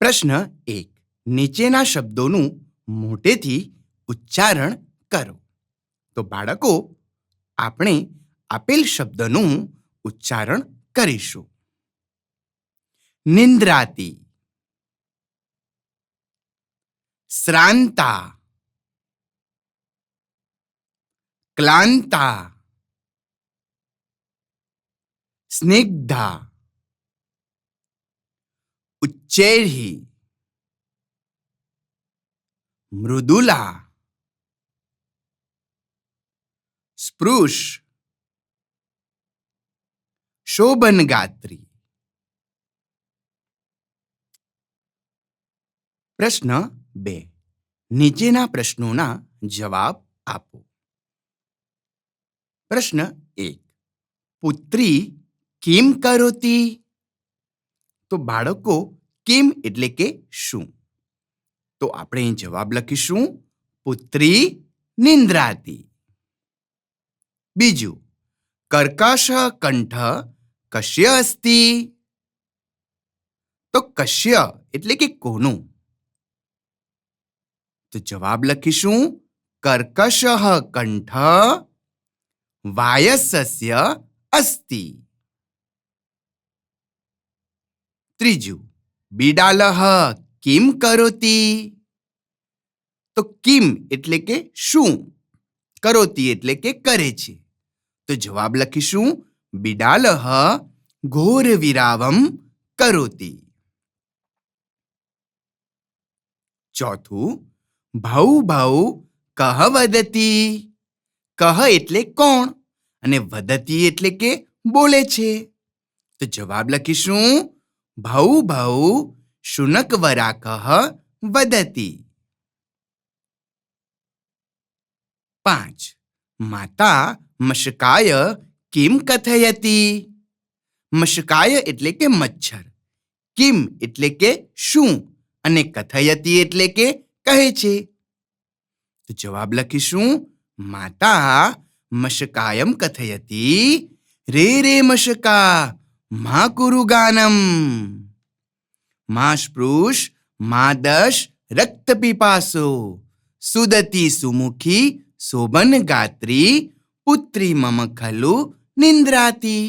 પ્રશ્ન 1. નીચેના શબ્દોનું મોટેથી ઉચ્ચારણ કરો. તો બાળકો, આપણે આપેલ શબ્દનું ઉચ્ચારણ કરીશું. નિંદ્રાતી, શ્રાંતા, ક્લાંતા, સ્નિગ્ધા, ઉચ્ચૈઃ, મૃદુલા, સ્પૃશ, શોભનગાત્રી. પ્રશ્ન 2. નીચેના પ્રશ્નોના જવાબ આપો. પ્રશ્ન 1. પુત્રી કિમ કરોતિ? તો બાળકો, કિમ એટલે કે શું? તો આપણે જવાબ લખીશું પુત્રી નિંદ્રાતી. બીજું, કર્કશ કંઠ કસ્ય અસ્તિ? તો કસ્ય એટલે કે કોનું? તો જવાબ લખીશું કર્કશ કંઠ વાયસ્ય અસ્તિ. ત્રીજું, બિડાલઃ કિમ કરોતિ? તો કિમ એટલે કે શું, કરોતિ એટલે કે કરે છે. તો જવાબ લખીશું બિડાલઃ ઘોર વિરાવમ કરોતિ. ચોથું, ભૌ ભૌ કહ વદતિ? કહ એટલે કોણ અને વદતિ એટલે કે બોલે છે. તો જવાબ લખીશું ભૌ ભૌ શુનકવરાકઃ વદતિ. 5. માતા મશકાય કિમ કથયતિ? મશકાય એટલે કે મચ્છર, કિમ એટલે કે શું અને કથયતિ એટલે કે કહે છે. તો જવાબ લખીશું માતા મશકાયમ કથયતિ રે રે મશકા મા કુરુ ગાનમ. મા સ્પૃશ મા દશ રક્ત પીપાસો સુદતી સુમુખી શોભન ગાત્રી પુત્રી મમ ખલુ નિંદ્રાતી.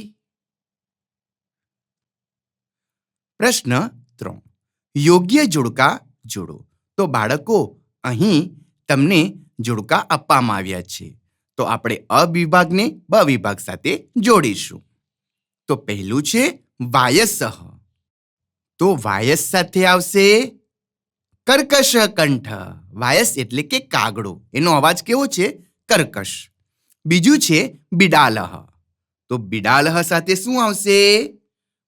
પ્રશ્ન 3. યોગ્ય જોડકા જોડો. તો બાળકો, અહીં તમને જોડકા આપવામાં આવ્યા છે. તો આપણે અ વિભાગને બ વિભાગ સાથે જોડીશું. તો પહેલું છે વાયસઃ. તો વાયસ સાથે આવશે કર્કશ કંઠ. વાયસ એટલે કે કાગડો, એનો અવાજ કેવો છે? કર્કશ. બીજું છે બિડાલહ. તો બિડાલહ સાથે શું આવશે?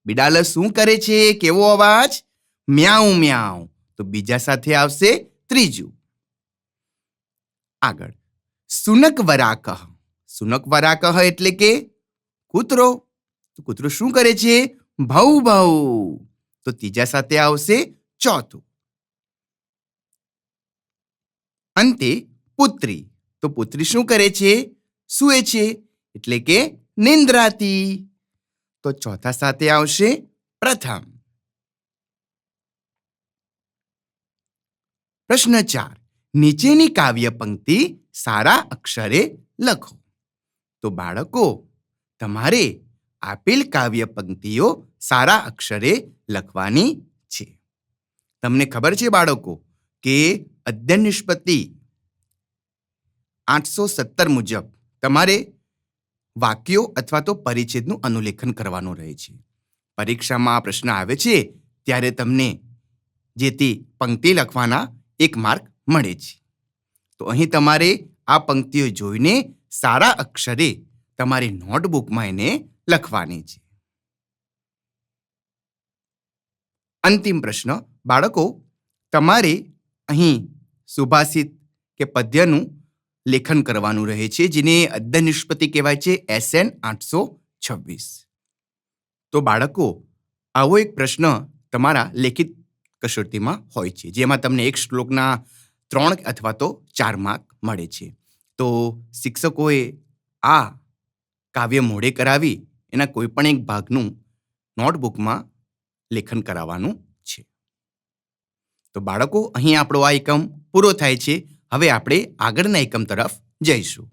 બિડાલહ શું કરે છે? કેવો અવાજ? મ્યાઉ મ્યાઉ. તો બીજા સાથે આવશે ત્રીજું. આગળ, સુનક વરાકઃ. સુનક વરાકઃ એટલે કે કૂતરો. તો કૂતરો શું કરે છે? ભૌ ભૌ. તો ત્રીજા સાથે આવશે ચોથું. અંતે પુત્રી. તો પુત્રી શું કરે છે? સૂએ છે, એટલે કે નિંદ્રાતી. તો ચોથા સાથે આવશે પ્રથમ. પ્રશ્ન 4. નીચેની કાવ્ય પંક્તિ સારા અક્ષરે લખો. તો બાળકો, તમારે આપેલ કાવ્ય પંક્તિઓ સારા અક્ષરે લખવાની છે. તમને ખબર છે બાળકો કે અધ્યયન નિષ્પત્તિ 817 મુજબ તમારે વાક્યો અથવા તો પરિચ્છેદનું અનુલેખન કરવાનું રહે છે. પરીક્ષામાં આ પ્રશ્ન આવે છે ત્યારે તમને જે તે પંક્તિ લખવાના 1 માર્ક મળે છે. તો અહીં તમારે આ પંક્તિઓ જોઈને સારા અક્ષરે તમારી નોટબુકમાં એને લખવાની છે. અંતિમ પ્રશ્ન. બાળકો, તમારે અહીં સુભાષિત કે પદ્યનું લેખન કરવાનું રહે છે, જેને અધ્યયન નિષ્પત્તિ કહેવાય છે, SN 826. તો બાળકો, આવો એક પ્રશ્ન તમારા લેખિત કસોટીમાં હોય છે, જેમાં તમને એક શ્લોકના 3 અથવા તો 4 માર્ક મળે છે. તો શિક્ષકોએ આ કાવ્ય મોડે કરાવી એના કોઈ પણ એક ભાગનું નોટબુકમાં લેખન કરાવવાનું છે. તો બાળકો અહીં આપણો આ એકમ પૂરો થાય છે. હવે આપણે આગળના એકમ તરફ જઈશું.